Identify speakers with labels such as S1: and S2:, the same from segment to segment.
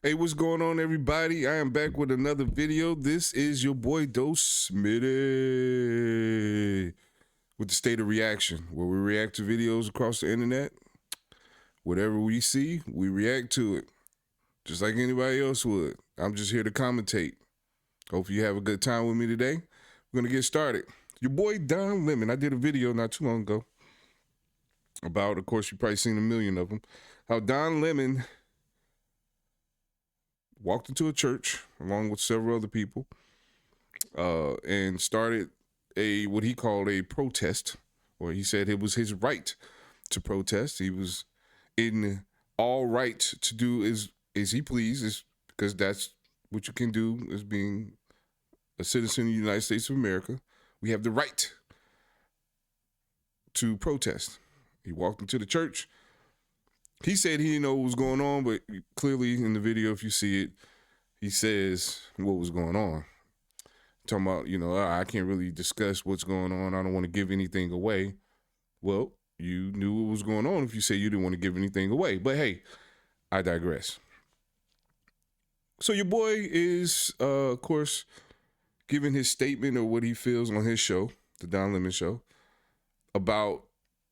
S1: Hey, what's going on, everybody? I am back with another video. This is your boy Dose Smitty with the State of Reaction, where we react to videos across the internet. Whatever we see, we react to it, just like anybody else would. I'm just here to commentate. Hope you have a good time with me today. We're gonna get started. Your boy Don Lemon. I did a video not too long ago about, of course, you've probably seen a million of them, how Don Lemon walked into a church along with several other people and started what he called a protest, or he said it was his right to protest. He was in all right to do as he pleases, because that's what you can do as being a citizen of the United States of America. We have the right to protest. He walked into the church. He said he didn't know what was going on, but clearly in the video, if you see it, he says what was going on. Talking about, I can't really discuss what's going on. I don't want to give anything away. Well, you knew what was going on if you say you didn't want to give anything away. But hey, I digress. So your boy is, of course, giving his statement of what he feels on his show, the Don Lemon Show, about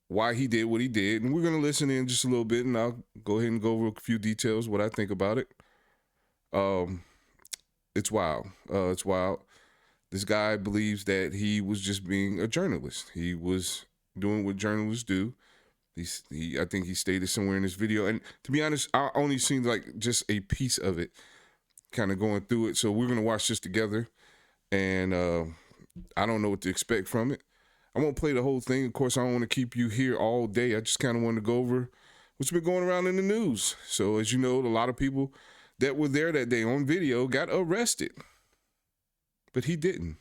S1: why he did what he did. And we're going to listen in just a little bit, and I'll go ahead and go over a few details, what I think about it. It's wild. It's wild. This guy believes that he was just being a journalist. He was doing what journalists do. I think he stated somewhere in this video. And to be honest, I only seen like just a piece of it, kind of going through it. So we're going to watch this together. And I don't know what to expect from it. I won't play the whole thing. Of course, I don't want to keep you here all day. I just kind of want to go over what's been going around in the news. So as you know, a lot of people that were there that day on video got arrested. But he didn't.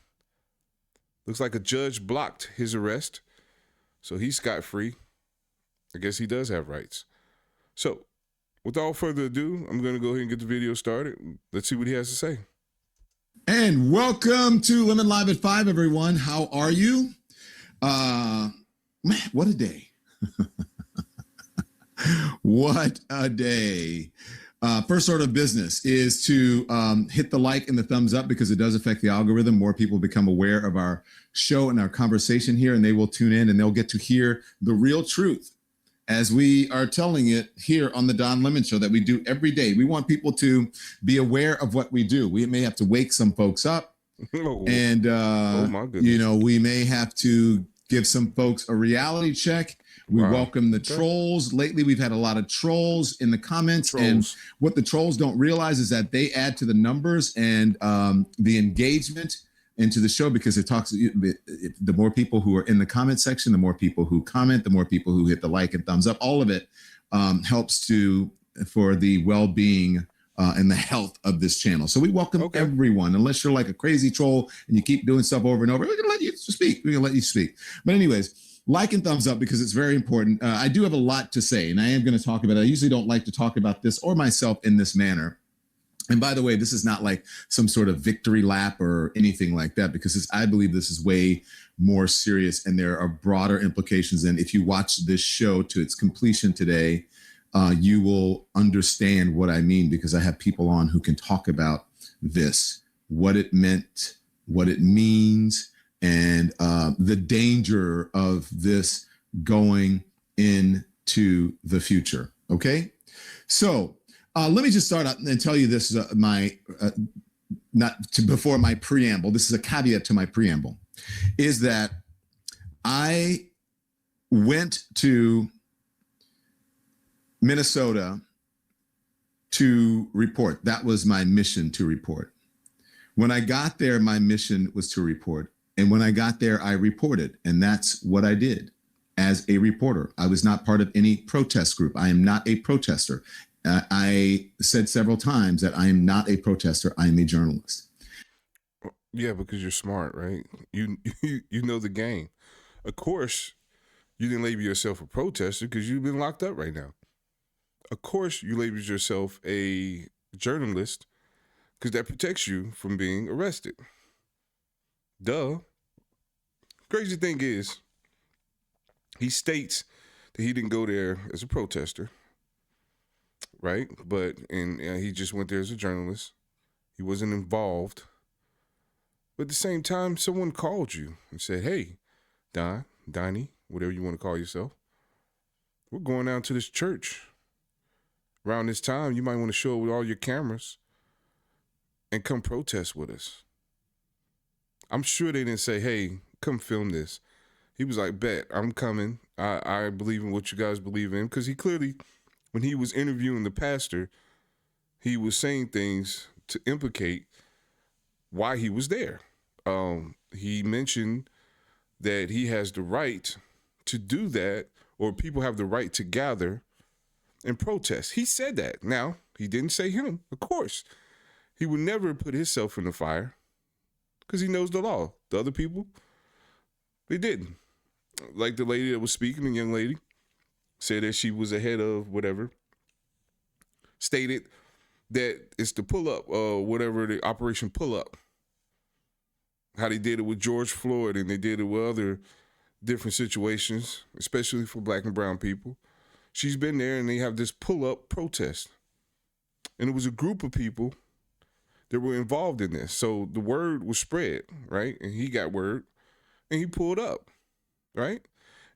S1: Looks like a judge blocked his arrest. So he's scot-free. I guess he does have rights. So, without further ado, I'm going to go ahead and get the video started. Let's see what he has to say.
S2: And welcome to Lemon Live at 5, everyone. How are you? Man, what a day. What a day. First order of business is to hit the like and the thumbs up, because it does affect the algorithm. More people become aware of our show and our conversation here, and they will tune in and they'll get to hear the real truth as we are telling it here on the Don Lemon Show that we do every day. We want people to be aware of what we do. We may have to wake some folks up, and
S1: oh my goodness.
S2: we may have to give some folks a reality check. We welcome the trolls. Lately, we've had a lot of trolls in the comments. And what the trolls don't realize is that they add to the numbers and the engagement into the show, because it talks, the more people who are in the comment section, the more people who comment, the more people who hit the like and thumbs up. All of it helps for the well-being and the health of this channel. So we welcome everyone, unless you're like a crazy troll and you keep doing stuff over and over. We're going to let you speak. We're going to let you speak. But anyways, like and thumbs up, because it's very important. I do have a lot to say, and I am going to talk about it. I usually don't like to talk about this or myself in this manner. And by the way, this is not like some sort of victory lap or anything like that, because I believe this is way more serious, and there are broader implications. And if you watch this show to its completion today, you will understand what I mean, because I have people on who can talk about this, what it meant, what it means, and the danger of this going into the future. Okay, so let me just start out and tell you this: before my preamble. This is a caveat to my preamble, is that I went to Minnesota to report. That was my mission, to report. When I got there, my mission was to report. And when I got there, I reported. And that's what I did as a reporter. I was not part of any protest group. I am not a protester. I said several times that I am not a protester. I am a journalist.
S1: Yeah, because you're smart, right? You know the game. Of course, you didn't label yourself a protester because you've been locked up right now. Of course, you labeled yourself a journalist because that protects you from being arrested. Duh. Crazy thing is, he states that he didn't go there as a protester. right? But and he just went there as a journalist. He wasn't involved. But at the same time, someone called you and said, "Hey, Donnie, whatever you want to call yourself, we're going down to this church around this time. You might want to show up with all your cameras and come protest with us." I'm sure they didn't say, "Hey, come film this." He was like, "Bet, I'm coming. I believe in what you guys believe in." Because he clearly, when he was interviewing the pastor, he was saying things to implicate why he was there. He mentioned that he has the right to do that, or people have the right to gather and protest. He said that. Now, he didn't say him, of course. He would never put himself in the fire because he knows the law. The other people, they didn't. Like the lady that was speaking, the young lady, said that she was ahead of whatever, stated that it's the pull up, whatever, the Operation Pull Up. How they did it with George Floyd and they did it with other different situations, especially for black and brown people. She's been there and they have this pull up protest. And it was a group of people that were involved in this. So the word was spread, right? And he got word and he pulled up, right?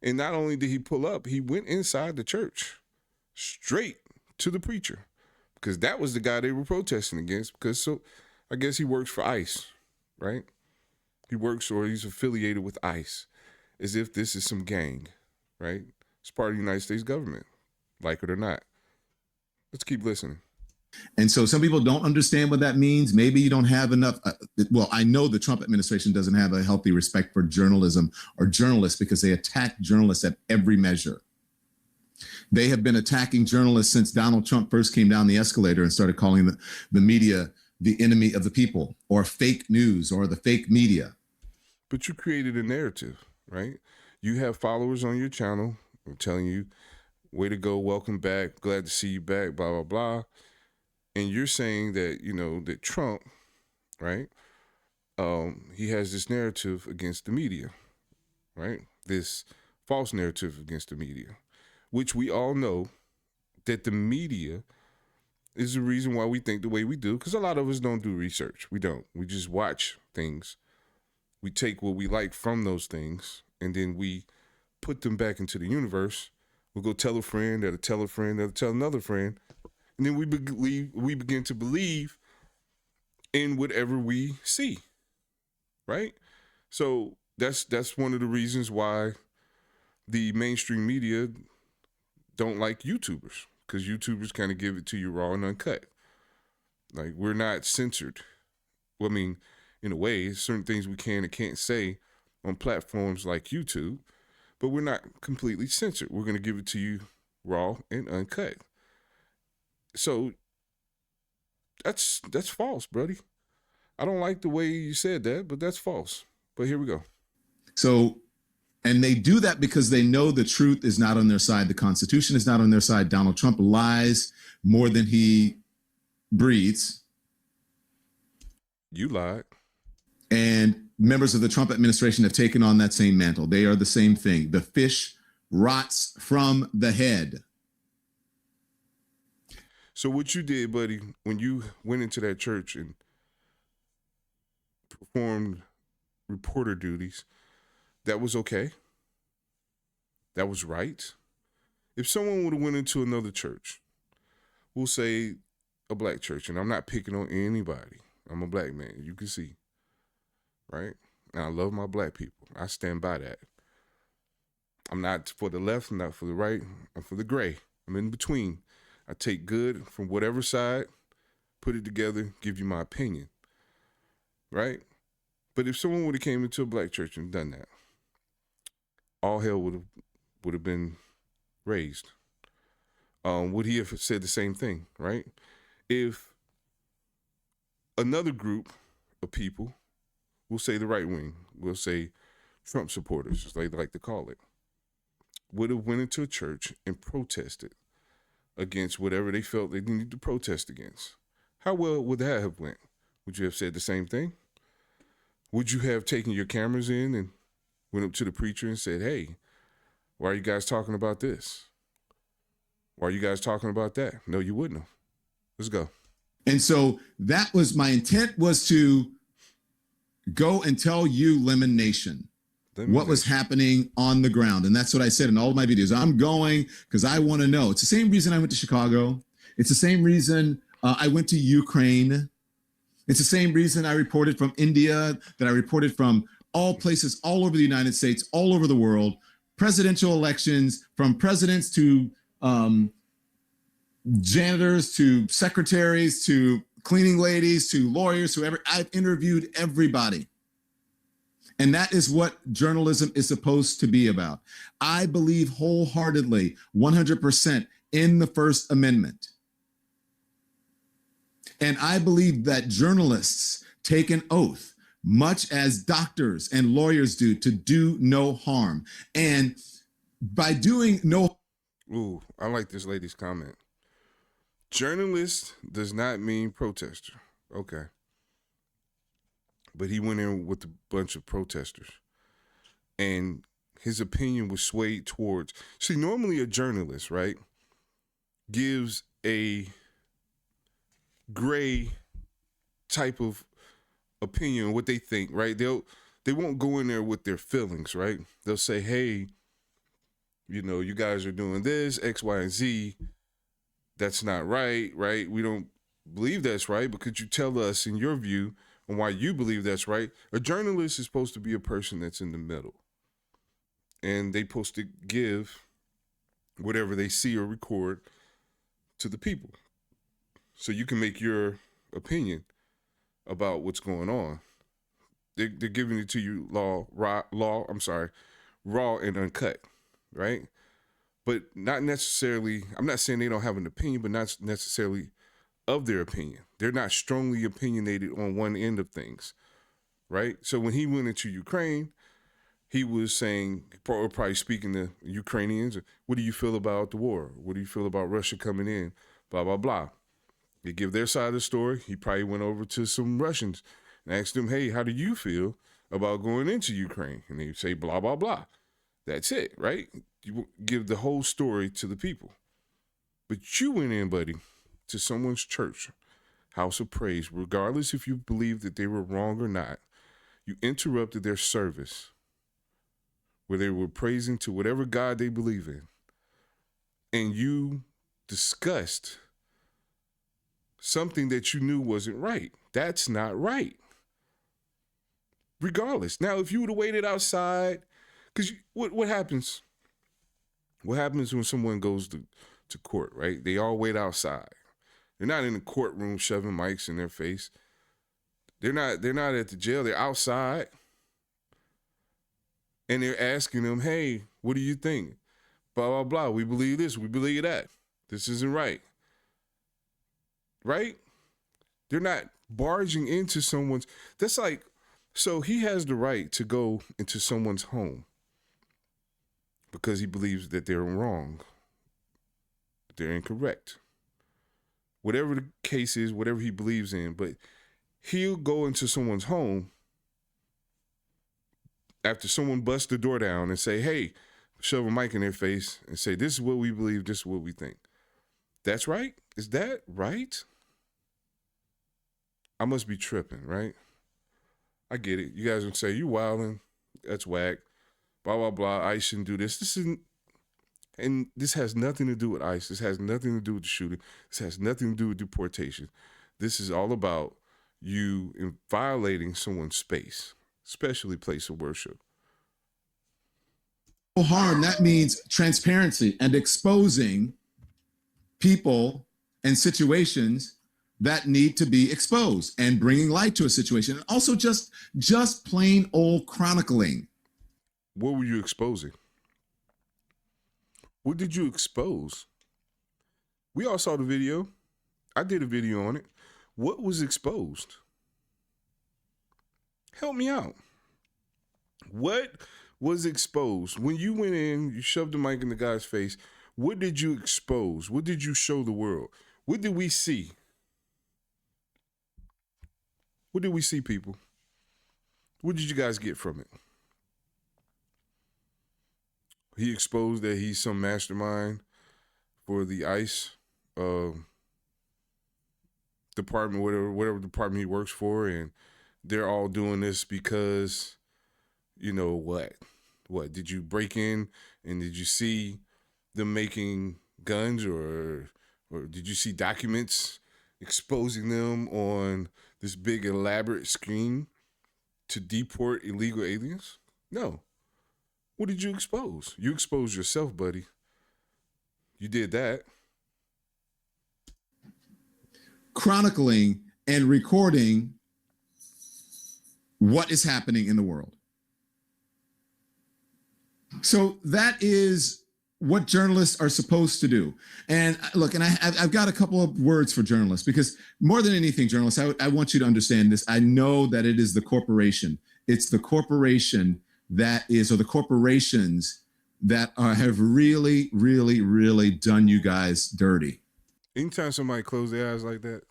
S1: And not only did he pull up, he went inside the church straight to the preacher because that was the guy they were protesting against. Because so I guess he works for ICE, right? He works or he's affiliated with ICE as if this is some gang, right? It's part of the United States government, like it or not. Let's keep listening.
S2: And so some people don't understand what that means. Maybe you don't have enough. Well, I know the Trump administration doesn't have a healthy respect for journalism or journalists because they attack journalists at every measure. They have been attacking journalists since Donald Trump first came down the escalator and started calling the media the enemy of the people or fake news or the fake media.
S1: But you created a narrative, right? You have followers on your channel telling you, way to go, welcome back, glad to see you back, blah, blah, blah. And you're saying that, you know, that Trump, right, he has this narrative against the media, right? This false narrative against the media, which we all know that the media is the reason why we think the way we do, because a lot of us don't do research. We don't. We just watch things. We take what we like from those things, and then we put them back into the universe. We'll go tell a friend that'll tell a friend that'll tell another friend. And then we begin to believe in whatever we see, right? So that's one of the reasons why the mainstream media don't like YouTubers, because YouTubers kind of give it to you raw and uncut. Like, we're not censored. Well, I mean, in a way, certain things we can and can't say on platforms like YouTube, but we're not completely censored. We're going to give it to you raw and uncut. So that's false, buddy. I don't like the way you said that, but that's false. But here we go.
S2: So, and they do that because they know the truth is not on their side. The Constitution is not on their side. Donald Trump lies more than he breathes.
S1: You lied.
S2: And members of the Trump administration have taken on that same mantle. They are the same thing. The fish rots from the head.
S1: So what you did, buddy, when you went into that church and performed reporter duties, that was okay. That was right. If someone would have went into another church, we'll say a black church, and I'm not picking on anybody. I'm a black man, you can see, right? And I love my black people. I stand by that. I'm not for the left, I'm not for the right, I'm for the gray. I'm in between. I take good from whatever side, put it together, give you my opinion, right? But if someone would have came into a black church and done that, all hell would have been raised. Would he have said the same thing, right? If another group of people, we'll say the right wing, we'll say Trump supporters, as they like to call it, would have went into a church and protested against whatever they felt they needed to protest against, how well would that have went? Would you have said the same thing? Would you have taken your cameras in and went up to the preacher and said, "Hey, why are you guys talking about this?" Why are you guys talking about that? No, you wouldn't have. Let's go.
S2: And so that was my intent, was to go and tell you, Lemon Nation, what was happening on the ground. And that's what I said in all of my videos. I'm going because I want to know. It's the same reason I went to Chicago. It's the same reason I went to Ukraine. It's the same reason I reported from India, that I reported from all places, all over the United States, all over the world, presidential elections, from presidents to janitors to secretaries to cleaning ladies to lawyers, whoever. I've interviewed everybody. And that is what journalism is supposed to be about. I believe wholeheartedly, 100% in the First Amendment. And I believe that journalists take an oath, much as doctors and lawyers do no harm. And by doing no...
S1: Ooh, I like this lady's comment. Journalist does not mean protester. Okay. But he went in with a bunch of protesters. And his opinion was swayed towards... See, normally a journalist, right, gives a gray type of opinion, what they think, right? They won't go in there with their feelings, right? They'll say, hey, you know, you guys are doing this, X, Y, and Z. That's not right, right? We don't believe that's right, but could you tell us in your view on why you believe that's right? A journalist is supposed to be a person that's in the middle. And they're supposed to give whatever they see or record to the people. So you can make your opinion about what's going on. They're giving it to you raw and uncut, right? But not necessarily, I'm not saying they don't have an opinion, but not necessarily of their opinion. They're not strongly opinionated on one end of things, right? So when he went into Ukraine, he was saying, probably speaking to Ukrainians, what do you feel about the war? What do you feel about Russia coming in? Blah, blah, blah. They give their side of the story. He probably went over to some Russians and asked them, hey, how do you feel about going into Ukraine? And they say, blah, blah, blah. That's it, right? You give the whole story to the people. But you went in, buddy, to someone's church, house of praise, regardless if you believe that they were wrong or not. You interrupted their service where they were praising to whatever God they believe in. And you discussed something that you knew wasn't right. That's not right. Regardless. Now, if you would have waited outside, because what happens? What happens when someone goes to court, right? They all wait outside. They're not in the courtroom shoving mics in their face. They're not at the jail. They're outside. And they're asking them, hey, what do you think? Blah, blah, blah. We believe this. We believe that. This isn't right. Right? They're not barging into someone's... That's like... So he has the right to go into someone's home because he believes that they're wrong. They're incorrect. Whatever the case is, whatever he believes in, but he'll go into someone's home after someone busts the door down and say, hey, shove a mic in their face and say, this is what we believe, this is what we think. That's right? Is that right? I must be tripping, right? I get it. You guys would say, you wilding. That's whack. Blah, blah, blah. ICE shouldn't do this. And this has nothing to do with ICE. This has nothing to do with the shooting. This has nothing to do with deportation. This is all about you violating someone's space, especially place of worship.
S2: Harm, that means transparency and exposing people and situations that need to be exposed and bringing light to a situation. And also just plain old chronicling.
S1: What were you exposing? What did you expose? We all saw the video. I did a video on it. What was exposed? Help me out. What was exposed? When you went in, you shoved the mic in the guy's face. What did you expose? What did you show the world? What did we see? What did we see, people? What did you guys get from it? He exposed that he's some mastermind for the ICE uh, department, whatever department he works for, and they're all doing this because, you know what? What did you break in and did you see them making guns, or did you see documents exposing them on this big elaborate scheme to deport illegal aliens? No. What did you expose? You exposed yourself, buddy. You did that.
S2: Chronicling and recording what is happening in the world. So that is what journalists are supposed to do. And look, and I've got a couple of words for journalists, because more than anything, journalists, I want you to understand this. I know that it is the corporation. It's the corporation that is, or the corporations that have really, really, really done you guys dirty.
S1: Anytime somebody close their eyes like that,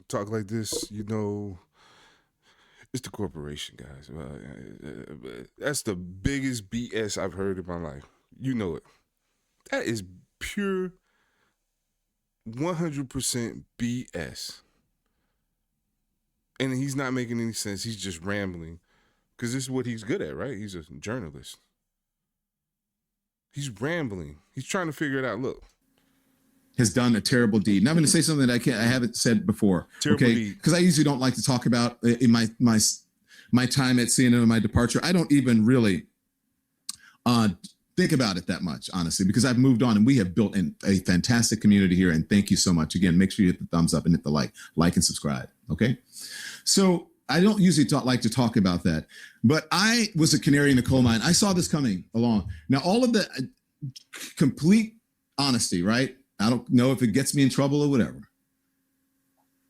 S1: talk like this, you know, it's the corporation, guys. That's the biggest BS I've heard in my life. You know it. That is pure 100% BS. And he's not making any sense. He's just rambling. Because this is what he's good at, right? He's a journalist. He's rambling. He's trying to figure it out. Look.
S2: Has done a terrible deed. Now I'm going to say something that I haven't said before.
S1: Terrible deed.
S2: Because I usually don't like to talk about in my time at CNN and my departure. I don't even really think about it that much, honestly, because I've moved on and we have built a fantastic community here. And thank you so much. Again, make sure you hit the thumbs up and hit the like and subscribe. Okay. So I don't usually like to talk about that, but I was a canary in the coal mine. I saw this coming along. Now, all of the complete honesty, right? I don't know if it gets me in trouble or whatever.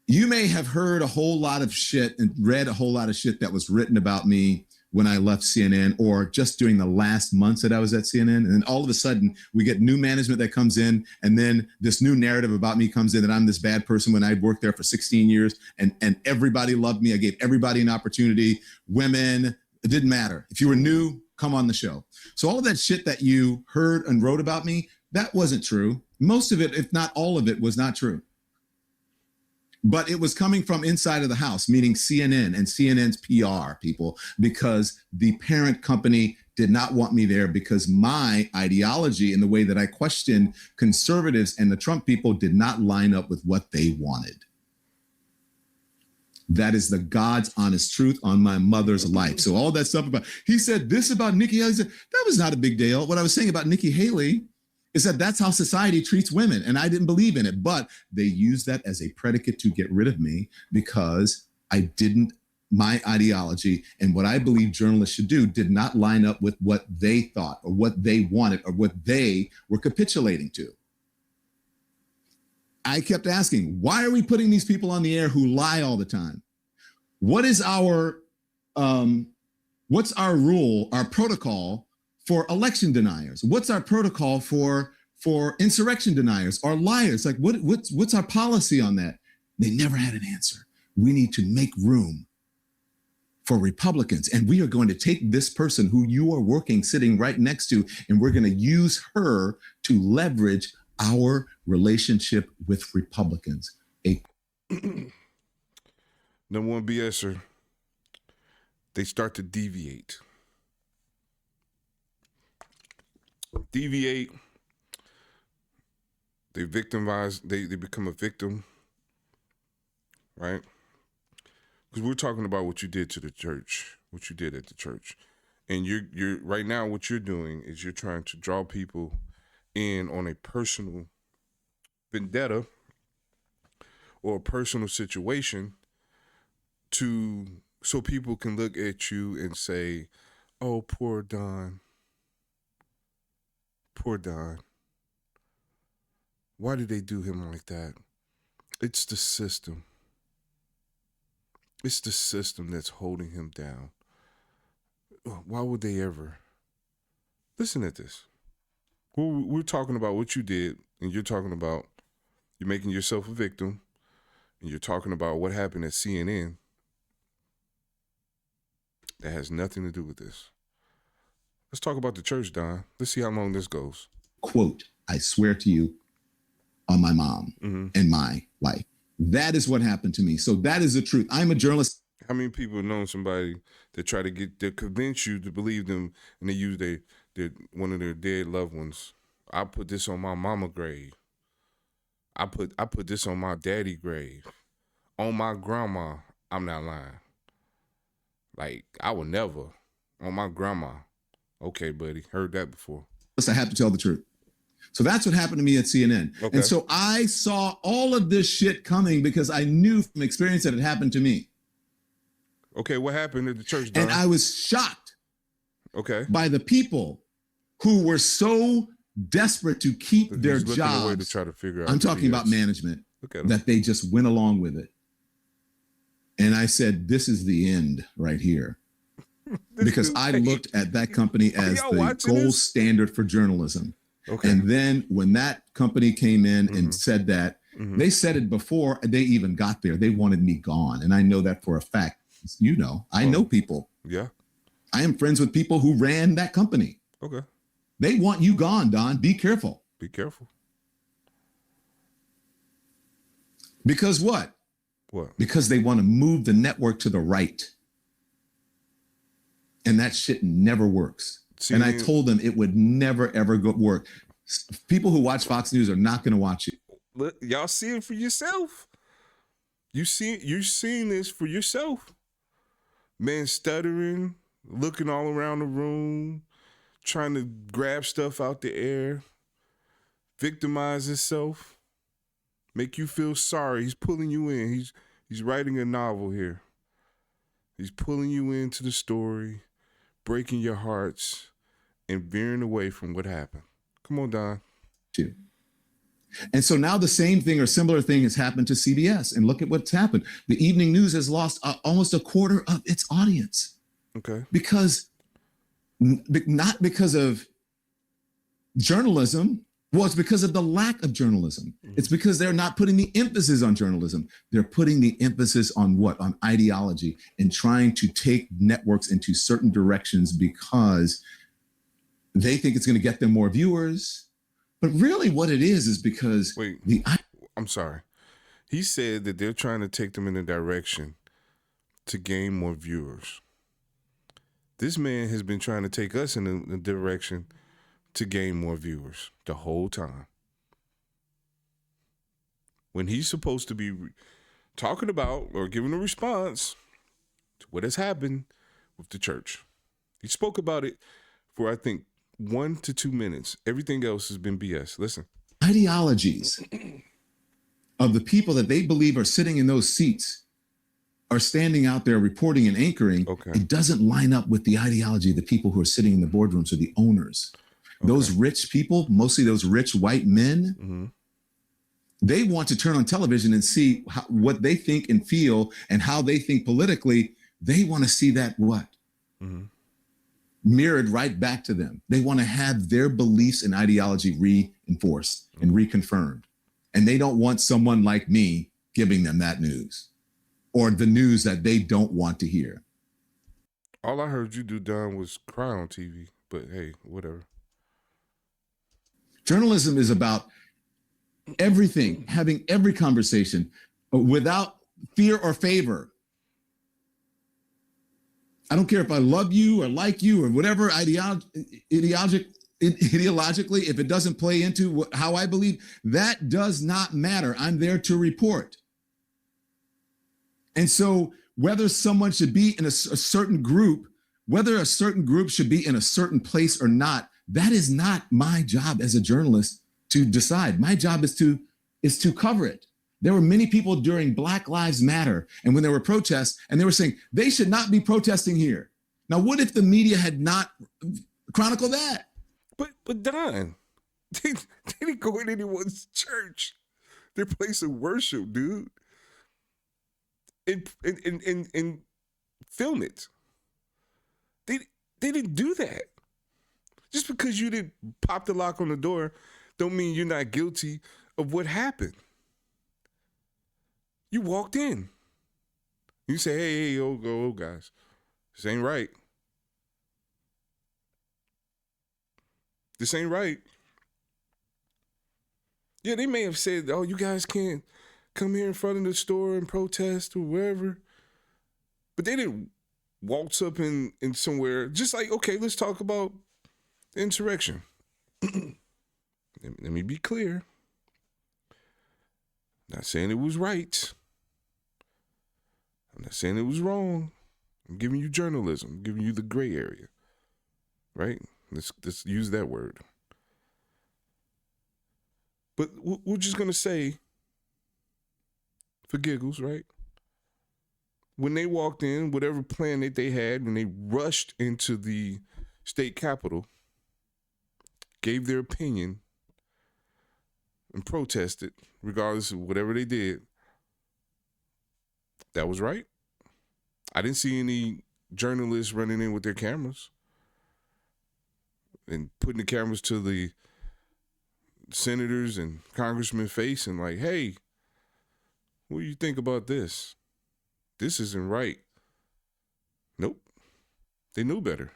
S2: You may have heard a whole lot of shit and read a whole lot of shit that was written about me when I left CNN, or just during the last months that I was at CNN. And then all of a sudden we get new management that comes in, and then this new narrative about me comes in that I'm this bad person when I worked there for 16 years and everybody loved me. I gave everybody an opportunity. Women, it didn't matter. If you were new, come on the show. So all of that shit that you heard and wrote about me, that wasn't true. Most of it, if not all of it, was not true. But it was coming from inside of the house, meaning CNN and CNN's PR people, because the parent company did not want me there, because my ideology and the way that I questioned conservatives and the Trump people did not line up with what they wanted. That is the God's honest truth on my mother's life. So all that stuff about, he said this about Nikki Haley, that was not a big deal. What I was saying about Nikki Haley is that that's how society treats women. And I didn't believe in it, but they used that as a predicate to get rid of me, because my ideology and what I believe journalists should do did not line up with what they thought or what they wanted or what they were capitulating to. I kept asking, why are we putting these people on the air who lie all the time? What is what's our rule, our protocol for election deniers? What's our protocol for insurrection deniers or liars? Like what's our policy on that? They never had an answer. We need to make room for Republicans. And we are going to take this person who you are working, sitting right next to, and we're going to use her to leverage our relationship with Republicans.
S1: Number one BSer, they start to deviate. They victimize, they become a victim, right? Because we're talking about what you did to the church, what you did at the church. And you're right now, what you're doing is you're trying to draw people in on a personal vendetta or a personal situation so people can look at you and say, oh, poor Don. Poor Don. Why did they do him like that? It's the system. It's the system that's holding him down. Why would they ever? Listen at this. We're talking about what you did, and you're talking about you're making yourself a victim, and you're talking about what happened at CNN. That has nothing to do with this. Let's talk about the church, Don. Let's see how long this goes.
S2: Quote, I swear to you on my mom and my life. That is what happened to me. So that is the truth. I'm a journalist.
S1: How many people have known somebody that try to convince you to believe them, and they use their one of their dead loved ones? I put this on my mama grave. I put this on my daddy grave. On my grandma. I'm not lying. Like, I would never. On my grandma. Okay, buddy. Heard that before.
S2: I have to tell the truth. So that's what happened to me at CNN. Okay. And so I saw all of this shit coming because I knew from experience that it happened to me.
S1: Okay, what happened at the church, Don?
S2: And I was shocked
S1: by
S2: the people who were so desperate to keep their jobs.
S1: Away to try to figure out
S2: I'm talking about management, that they just went along with it. And I said, this is the end right here. Because I looked at that company as the gold standard for journalism. Okay. And then when that company came in and said that, they said it before they even got there. They wanted me gone. And I know that for a fact. You know, I know people.
S1: Yeah.
S2: I am friends with people who ran that company.
S1: Okay.
S2: They want you gone, Don. Be careful.
S1: Be careful.
S2: Because what?
S1: What?
S2: Because they want to move the network to the right. And that shit never works. And I told them it would never, ever work. People who watch Fox News are not going to watch it.
S1: Look, y'all see it for yourself. You're seeing this for yourself. Man stuttering, looking all around the room, trying to grab stuff out the air, victimize himself, make you feel sorry. He's pulling you in. He's writing a novel here. He's pulling you into the story, breaking your hearts, and veering away from what happened. Come on, Don.
S2: And so now the same thing or similar thing has happened to CBS. And look at what's happened. The evening news has lost almost a quarter of its audience.
S1: Okay.
S2: Because, not because of journalism. Well, it's because of the lack of journalism. It's because they're not putting the emphasis on journalism. They're putting the emphasis on what? On ideology and trying to take networks into certain directions because they think it's going to get them more viewers. But really what it is because
S1: I'm sorry. He said that they're trying to take them in a direction to gain more viewers. This man has been trying to take us in a direction to gain more viewers the whole time. When he's supposed to be talking about or giving a response to what has happened with the church. He spoke about it for, I think, 1 to 2 minutes. Everything else has been BS. Listen.
S2: Ideologies of the people that they believe are sitting in those seats are standing out there reporting and anchoring.
S1: Okay.
S2: It doesn't line up with the ideology of the people who are sitting in the boardrooms or the owners. Okay. Those rich people, mostly those rich white men, they want to turn on television and see what they think and feel and how they think politically. They want to see that what? Mirrored right back to them. They want to have their beliefs and ideology reinforced and reconfirmed. And they don't want someone like me giving them that news or the news that they don't want to hear.
S1: All I heard you do, Don, was cry on TV, but hey, whatever.
S2: Journalism is about everything, having every conversation without fear or favor. I don't care if I love you or like you or whatever ideologically, if it doesn't play into how I believe, that does not matter. I'm there to report. And so whether someone should be in a certain group, whether a certain group should be in a certain place or not, that is not my job as a journalist to decide. My job is to cover it. There were many people during Black Lives Matter and when there were protests and they were saying they should not be protesting here. Now, what if the media had not chronicled that?
S1: But Don, they didn't go in anyone's church. Their place of worship, dude. And film it. They didn't do that. Just because you didn't pop the lock on the door don't mean you're not guilty of what happened. You walked in. You say, hey, oh, guys, this ain't right. This ain't right. Yeah, they may have said, "Oh, you guys can't come here in front of the store and protest or wherever," but they didn't waltz up in somewhere. Just like, okay, let's talk about insurrection. Let me be clear. Not saying it was right. I'm not saying it was wrong. I'm giving you journalism. I'm giving you the gray area. Right? Let's use that word. But we're just going to say, for giggles, right? When they walked in, whatever plan that they had, when they rushed into the state capitol, gave their opinion, and protested, regardless of whatever they did, that was right. I didn't see any journalists running in with their cameras and putting the cameras to the senators and congressmen's face and like, hey, what do you think about this? This isn't right. Nope. They knew better.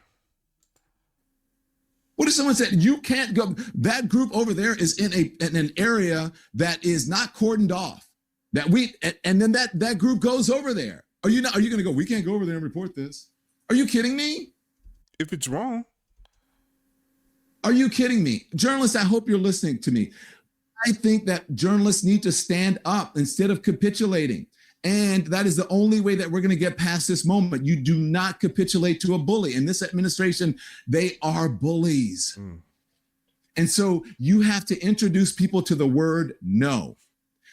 S2: What if someone said you can't go? That group over there is in an area that is not cordoned off. And then that group goes over there. Are you going to go? We can't go over there and report this. Are you kidding me?
S1: If it's wrong.
S2: Are you kidding me? Journalists, I hope you're listening to me. I think that journalists need to stand up instead of capitulating. And that is the only way that we're going to get past this moment. You do not capitulate to a bully. In this administration, they are bullies. And so you have to introduce people to the word no.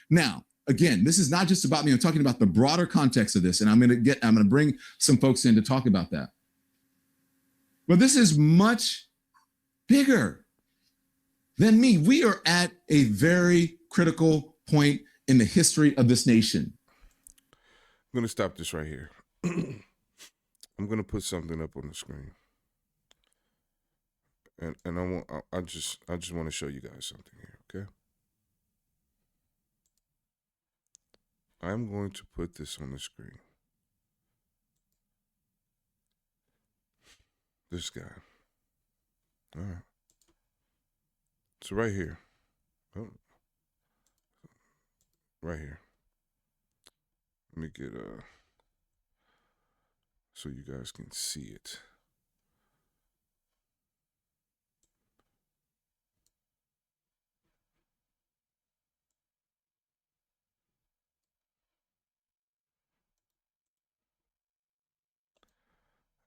S2: Now, again, this is not just about me. I'm talking about the broader context of this. And I'm going to bring some folks in to talk about that. But this is much bigger than me. We are at a very critical point in the history of this nation.
S1: I'm going to stop this right here. I'm going to put something up on the screen. And I just want to show you guys something here, okay? I'm going to put this on the screen. This guy. All right. So right here. Oh. Right here. Let me get so you guys can see it.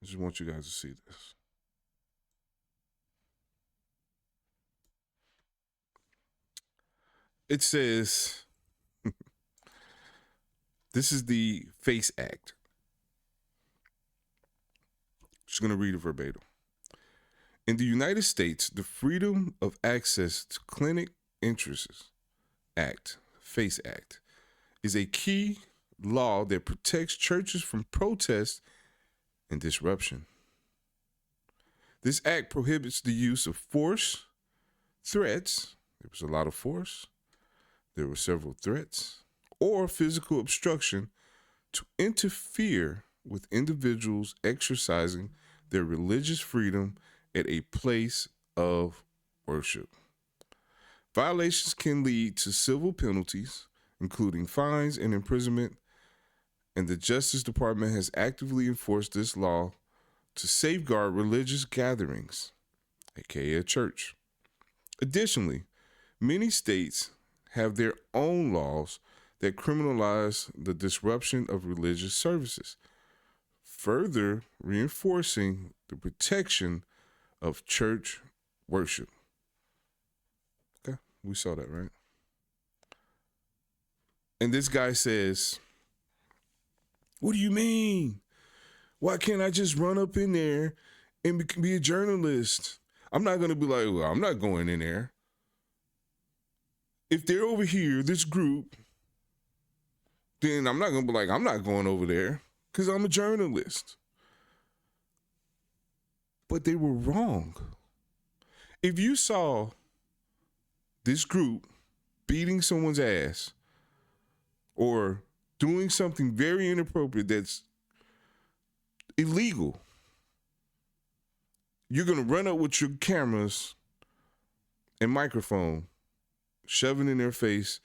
S1: I just want you guys to see this. It says, this is the FACE Act. Just going to read it verbatim. In the United States, the Freedom of Access to Clinic Interests Act, FACE Act, is a key law that protects churches from protest and disruption. This act prohibits the use of force, threats, there was a lot of force, there were several threats, or physical obstruction to interfere with individuals exercising their religious freedom at a place of worship. Violations can lead to civil penalties, including fines and imprisonment, and the Justice Department has actively enforced this law to safeguard religious gatherings, aka a church. Additionally, many states have their own laws that criminalize the disruption of religious services, further reinforcing the protection of church worship. Okay, we saw that, right? And this guy says, what do you mean? Why can't I just run up in there and be a journalist? I'm not going to be like, well, I'm not going in there. If they're over here, this group, then I'm not going to be like, I'm not going over there because I'm a journalist. But they were wrong. If you saw this group beating someone's ass or doing something very inappropriate that's illegal, you're going to run up with your cameras and microphone, shove it in their face,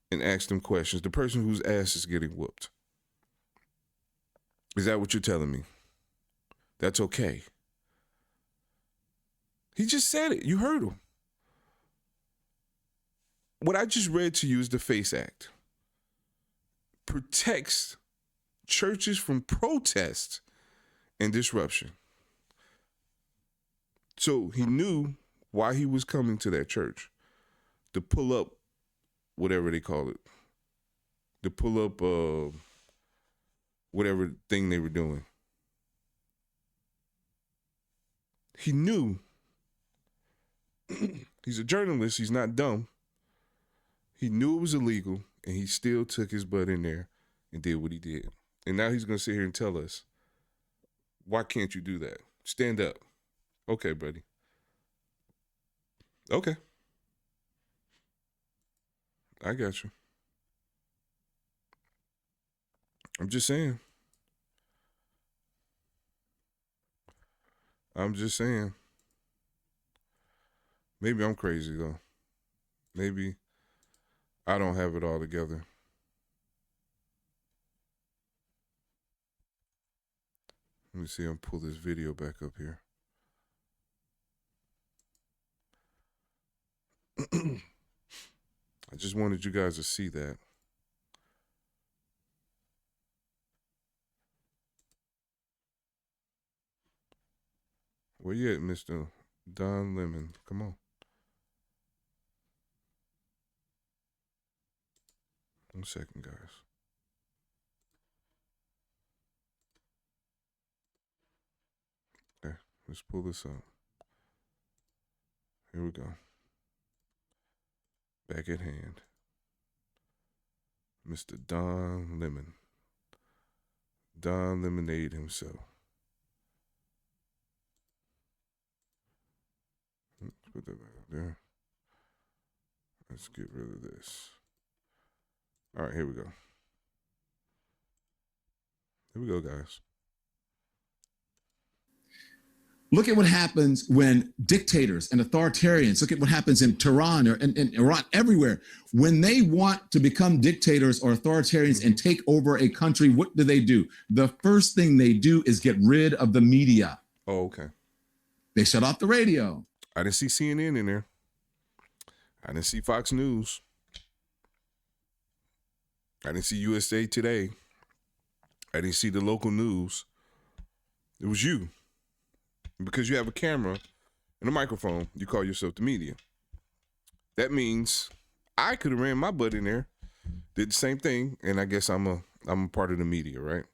S1: and ask them questions. The person whose ass is getting whooped. Is that what you're telling me? That's okay. He just said it. You heard him. What I just read to you is the FACE Act. Protects churches from protest and disruption. So he knew why he was coming to that church. To pull up whatever they call it. To pull up whatever thing they were doing. He knew. He's a journalist. He's not dumb. He knew it was illegal, and he still took his butt in there and did what he did. And now he's going to sit here and tell us, why can't you do that? Stand up. Okay, buddy. Okay. I got you. I'm just saying. Maybe I'm crazy, though. Maybe I don't have it all together. Let me see. I'll pull this video back up here. I just wanted you guys to see that. Where you at, Mr. Don Lemon? Come on. 1 second, guys. Okay, let's pull this up. Here we go. Back at hand. Mr. Don Lemon. Don Lemonade himself. Let's put that back up there. Let's get rid of this. All right, here we go. Here we go, guys.
S2: Look at what happens when dictators and authoritarians, look at what happens in Tehran or in Iran, everywhere. When they want to become dictators or authoritarians and take over a country, what do? The first thing they do is get rid of the media.
S1: Oh, okay.
S2: They shut off the radio.
S1: I didn't see CNN in there. I didn't see Fox News. I didn't see USA Today. I didn't see the local news. It was you. Because you have a camera and a microphone, you call yourself the media. That means I could have ran my butt in there, did the same thing, and I guess I'm a part of the media, right?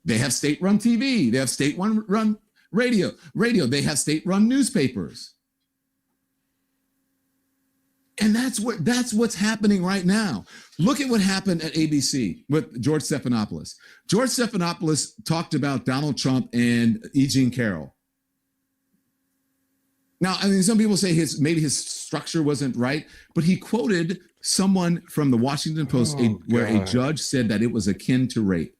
S2: They have state-run TV. They have state-run radio. They have state-run newspapers. And that's what's happening right now. Look at what happened at ABC with George Stephanopoulos. George Stephanopoulos talked about Donald Trump and E. Jean Carroll. Now, I mean, some people say maybe his structure wasn't right, but he quoted someone from the Washington Post where a judge said that it was akin to rape.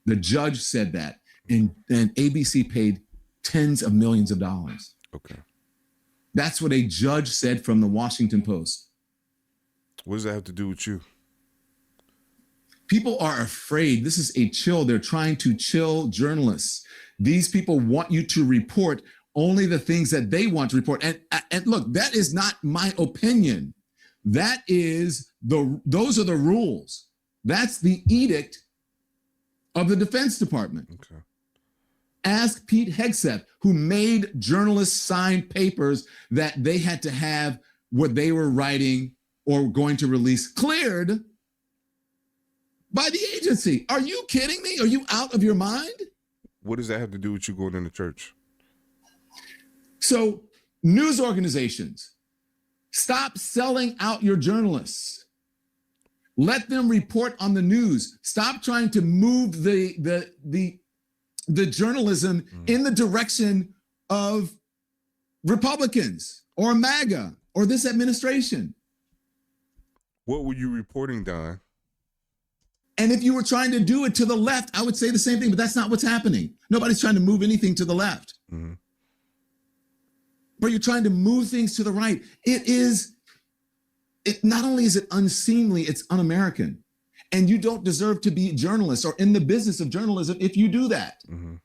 S2: The judge said that, and ABC paid tens of millions of dollars.
S1: Okay.
S2: That's what a judge said from the Washington Post.
S1: What does that have to do with you?
S2: People are afraid. This is a chill. They're trying to chill journalists. These people want you to report only the things that they want to report. And look, that is not my opinion. That is those are the rules. That's the edict of the Defense Department.
S1: Okay.
S2: Ask Pete Hegseth, who made journalists sign papers that they had to have what they were writing or going to release cleared by the agency. Are you kidding me? Are you out of your mind?
S1: What does that have to do with you going into church?
S2: So news organizations, stop selling out your journalists. Let them report on the news. Stop trying to move the journalism in the direction of Republicans or MAGA or this administration.
S1: What were you reporting, Don?
S2: And if you were trying to do it to the left, I would say the same thing, but that's not what's happening. Nobody's trying to move anything to the left. Mm-hmm. But you're trying to move things to the right. It is not only is it unseemly, it's un-American. And you don't deserve to be journalists or in the business of journalism if you do that. Mm-hmm.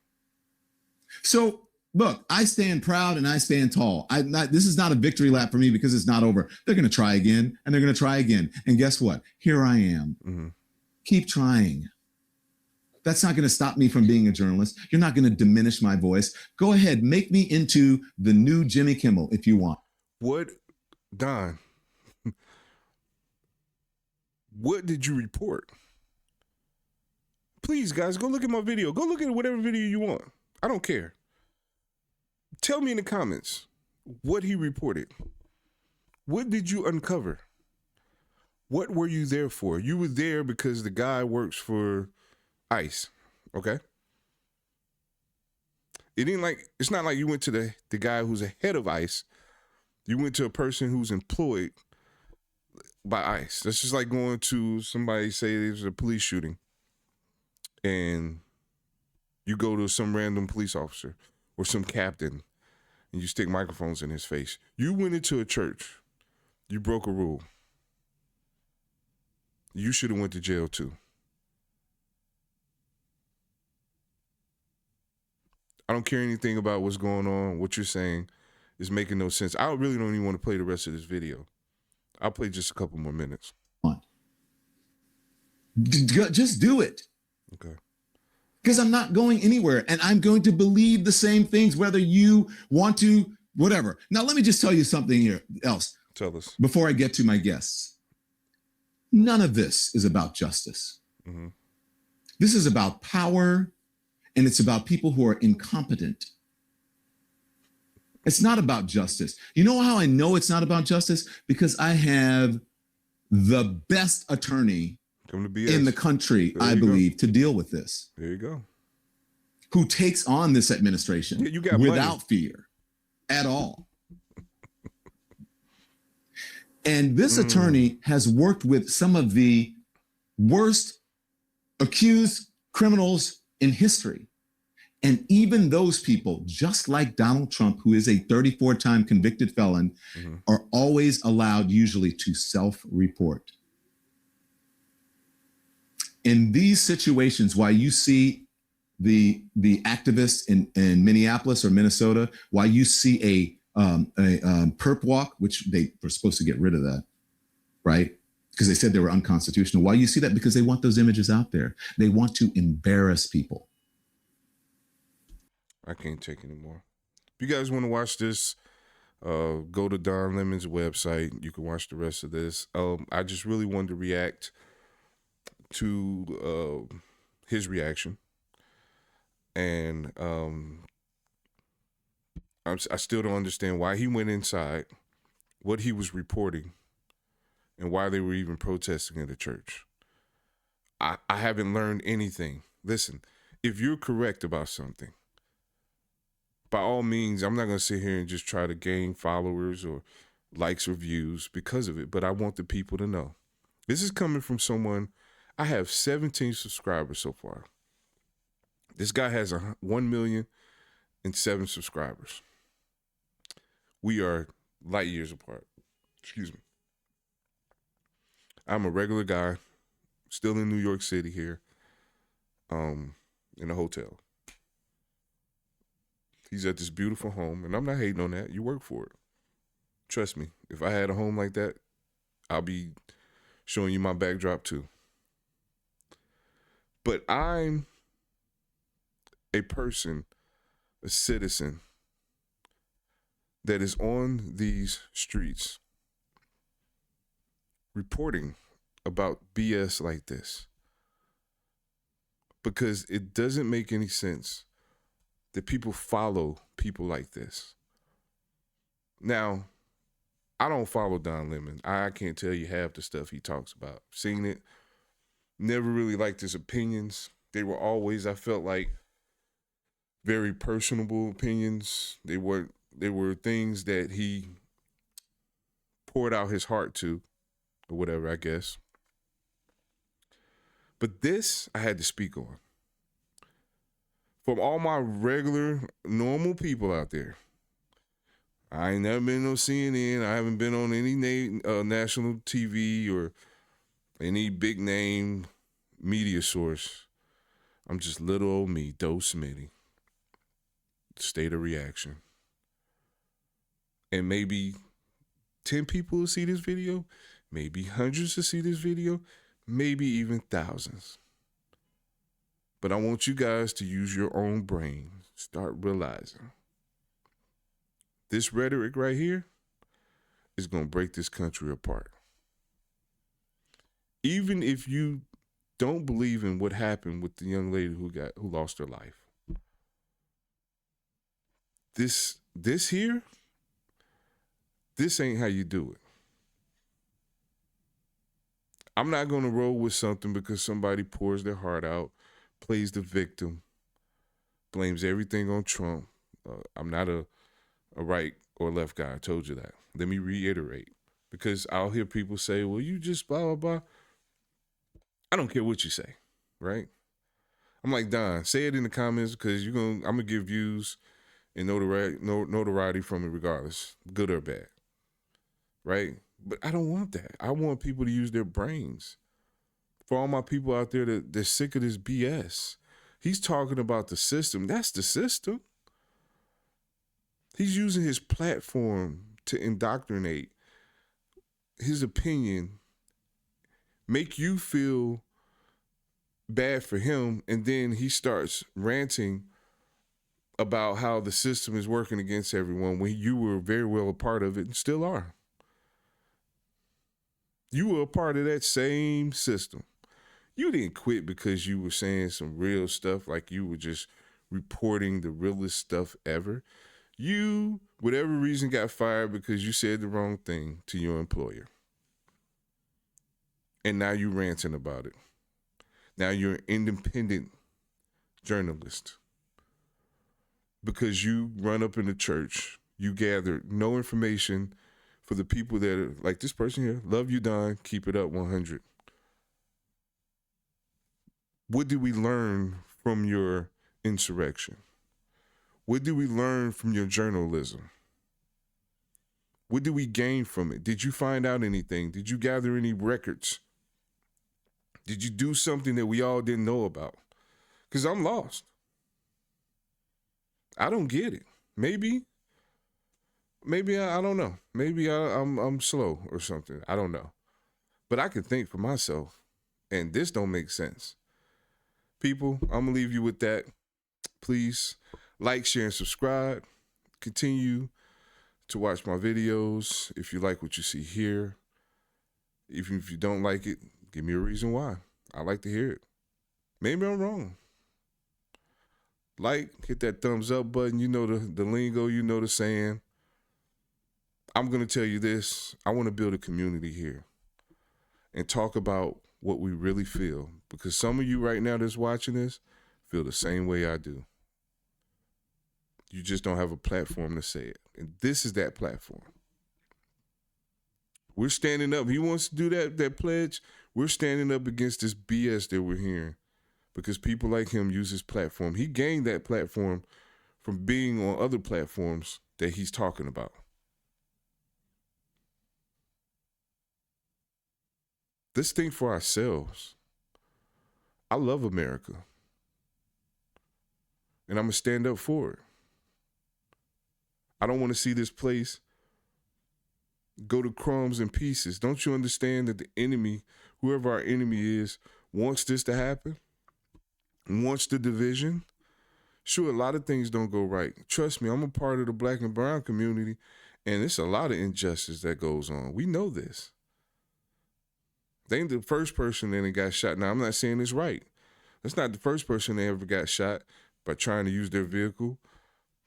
S2: So look, I stand proud and I stand tall. This is not a victory lap for me because it's not over. They're going to try again and they're going to try again. And guess what? Here I am. Mm-hmm. Keep trying. That's not going to stop me from being a journalist. You're not going to diminish my voice. Go ahead, make me into the new Jimmy Kimmel if you want.
S1: What, Don, what did you report? Please, guys, go look at my video. Go look at whatever video you want. I don't care. Tell me in the comments what he reported. What did you uncover? What were you there for? You were there because the guy works for ICE, okay? It's not like you went to the guy who's ahead of ICE. You went to a person who's employed by ICE. That's just like going to somebody, say there's a police shooting, and you go to some random police officer or some captain, and you stick microphones in his face. You went into a church. You broke a rule. You should have went to jail too. I don't care anything about what's going on. What you're saying is making no sense. I really don't even want to play the rest of this video. I'll play just a couple more minutes.
S2: Just do it.
S1: Okay.
S2: Because I'm not going anywhere, and I'm going to believe the same things, whether you want to, whatever. Now, let me just tell you something else.
S1: Tell us.
S2: Before I get to my guests. None of this is about justice. Mm-hmm. This is about power, and it's about people who are incompetent. It's not about justice. You know how I know it's not about justice? Because I have the best attorney in the country, I believe, to deal with this.
S1: There you go.
S2: Who takes on this administration without fear at all. And this attorney has worked with some of the worst accused criminals in history. And even those people, just like Donald Trump, who is a 34-time convicted felon, are always allowed usually to self-report. In these situations, why you see the activists in Minneapolis or Minnesota, why you see a perp walk, which they were supposed to get rid of that, right? Because they said they were unconstitutional. Why you see that? Because they want those images out there. They want to embarrass people.
S1: I can't take anymore. If you guys want to watch this, go to Don Lemon's website. You can watch the rest of this. I just really wanted to react to his reaction. And I still don't understand why he went inside, what he was reporting, and why they were even protesting at the church. I haven't learned anything. Listen, if you're correct about something, by all means, I'm not going to sit here and just try to gain followers or likes or views because of it, but I want the people to know. This is coming from someone, I have 17 subscribers so far. This guy has 1,000,007 subscribers. We are light years apart. Excuse me. I'm a regular guy, still in New York City here, in a hotel. He's at this beautiful home, and I'm not hating on that. You work for it. Trust me, if I had a home like that, I'll be showing you my backdrop too. But I'm a person, a citizen, that is on these streets reporting about BS like this. Because it doesn't make any sense that people follow people like this. Now, I don't follow Don Lemon. I can't tell you half the stuff he talks about. Seen it. Never really liked his opinions. They were always, I felt like, very personable opinions. They were things that he poured out his heart to, or whatever, I guess. But this, I had to speak on. From all my regular, normal people out there, I ain't never been on CNN. I haven't been on any national TV or any big name media source. I'm just little old me, Doe Smitty. State of reaction. And maybe 10 people will see this video. Maybe hundreds will see this video. Maybe even thousands. But I want you guys to use your own brain. Start realizing this rhetoric right here is going to break this country apart. Even if you don't believe in what happened with the young lady who lost her life. This here, this ain't how you do it. I'm not going to roll with something because somebody pours their heart out, plays the victim, blames everything on Trump. I'm not a right or left guy. I told you that. Let me reiterate, because I'll hear people say, well, you just blah, blah, blah. I don't care what you say, right? I'm like, Don, say it in the comments because I'm going to give views and notoriety from it regardless, good or bad, right? But I don't want that. I want people to use their brains. For all my people out there they're sick of this BS. He's talking about the system. That's the system. He's using his platform to indoctrinate his opinion, make you feel bad for him, and then he starts ranting about how the system is working against everyone when you were very well a part of it and still are. You were a part of that same system. You didn't quit because you were saying some real stuff, like you were just reporting the realest stuff ever. You, whatever reason, got fired because you said the wrong thing to your employer. And now you're ranting about it. Now you're an independent journalist. Because you run up in the church, you gather no information for the people that are like this person here. Love you, Don. Keep it up 100. What did we learn from your insurrection? What did we learn from your journalism? What did we gain from it? Did you find out anything? Did you gather any records? Did you do something that we all didn't know about? Because I'm lost. I don't get it. Maybe I don't know. Maybe I'm slow or something. I don't know. But I can think for myself, and this don't make sense. People, I'm going to leave you with that. Please like, share, and subscribe. Continue to watch my videos if you like what you see here. Even if you don't like it, give me a reason why. I like to hear it. Maybe I'm wrong. Like, hit that thumbs up button. You know the lingo, you know the saying. I'm going to tell you this. I want to build a community here and talk about what we really feel. Because some of you right now that's watching this feel the same way I do. You just don't have a platform to say it. And this is that platform. We're standing up. He wants to do that pledge. We're standing up against this BS that we're hearing. Because people like him use his platform. He gained that platform from being on other platforms that he's talking about. Let's think for ourselves. I love America. And I'm going to stand up for it. I don't want to see this place go to crumbs and pieces. Don't you understand that the enemy, whoever our enemy is, wants this to happen? Wants the division? Sure, a lot of things don't go right. Trust me, I'm a part of the black and brown community, and it's a lot of injustice that goes on. We know this. They ain't the first person that got shot. Now, I'm not saying it's right. That's not the first person that ever got shot by trying to use their vehicle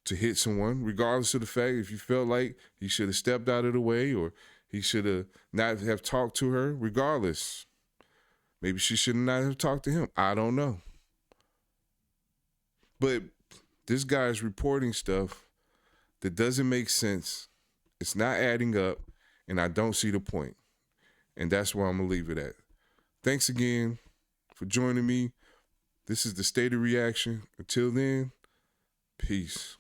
S1: to hit someone, regardless of the fact if you felt like he should have stepped out of the way or he should have not have talked to her, regardless. Maybe she should not have talked to him. I don't know. But this guy's reporting stuff that doesn't make sense. It's not adding up, and I don't see the point. And that's where I'm going to leave it at. Thanks again for joining me. This is the State of Reaction. Until then, peace.